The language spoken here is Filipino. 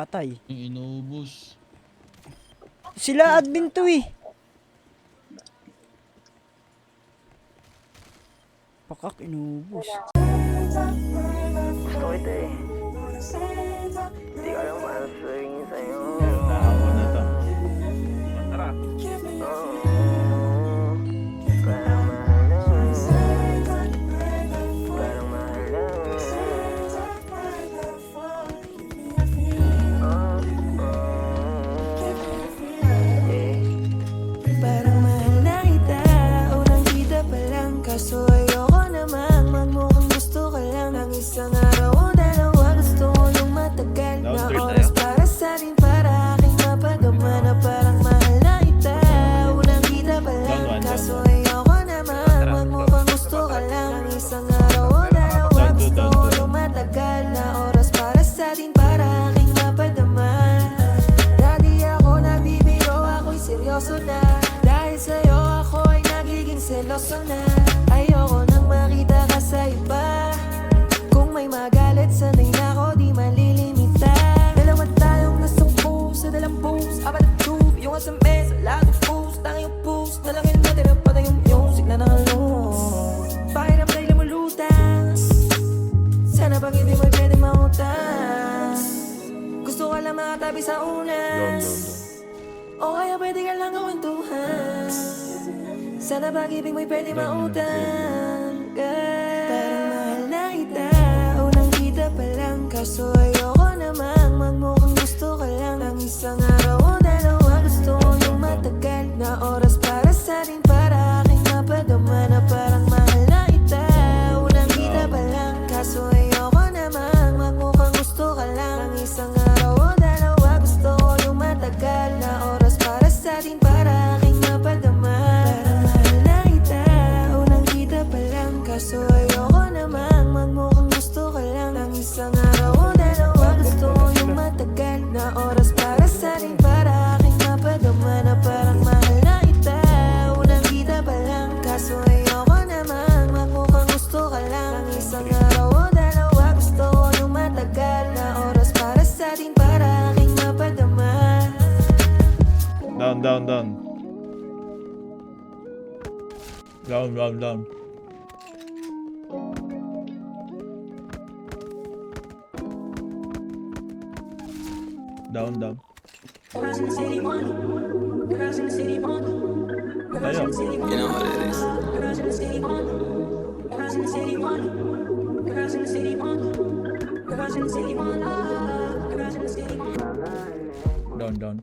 Patay. Yung inubos. Sila admin to eh. Pakak, inubos. Gusto ko ito eh. Hindi ko alam paano sasabihin sa'yo. Tao na to. Tara. Oo. Parang mahal lang. Parang mahal lang. Parang mahal na kita, unang kita pa lang. Kaso ayoko namang magmukhang gusto ka lang. Ang isang araw o dalawa, gusto ko yung matagal na Downstairs oras tayo? para sa atin, para aking mapagama na parang mahal na kita, unang kita pa lang. Down one, Kaso down one. ayoko namang magmukhang gusto ka lang. Ang isang araw o dalawa, Down two, gusto down ko two. yung matagal na oras para sa atin, para aking mapagama. Dati ako nabibiro, ako'y seryoso na. Dahil sa'yo ako ay nagiging seloso na. Ayoko nang makita ka sa iba. Kung may magalit, sanay na ako, di malilimita. Dalawa tayong nasumpo sa dalang post. Apat at tube, yung SMS, lahat ng post. Tanging yung post, nalangin mo, tinapatay yung music na nakalung. Pakiram tayo lumulutang. Sana pag hindi mo'y pwede mautang. Gusto ka lang makatabi sa unas. O kaya pwede ka lang kawentuhan. Sana pag-ibig mo'y pwede mautang. Parang mahal na kita, unang kita pa lang. Kaso ayoko namang magmukhang gusto ka lang. Ang isang araw o dalawa, gusto ko yung matagal na oras para sa atin, para aking mapagama na parang mahal na kita, unang kita pa lang. Kaso ayoko namang magmukhang gusto ka lang. Ang isang araw o dalawa, gusto ko yung matagal na oras para sa atin, para aking mapagama. Parang mahal na kita, unang kita pa lang. Kaso ayoko namang magmukhang gusto ka lang. Ang isang araw o dalawa, gusto ko yung matagal na oras para sa atin, para aking mapagama na parang mahal na kita, unang kita pa lang. Kaso ayoko namang magmukhang gusto ka lang. Ang isang araw o dalawa, gusto ko yung matagal na oras para sa atin, para aking mapagama. Down, down, down. Down, down, down. Down, down. Tayo. You know what it is. Down, down.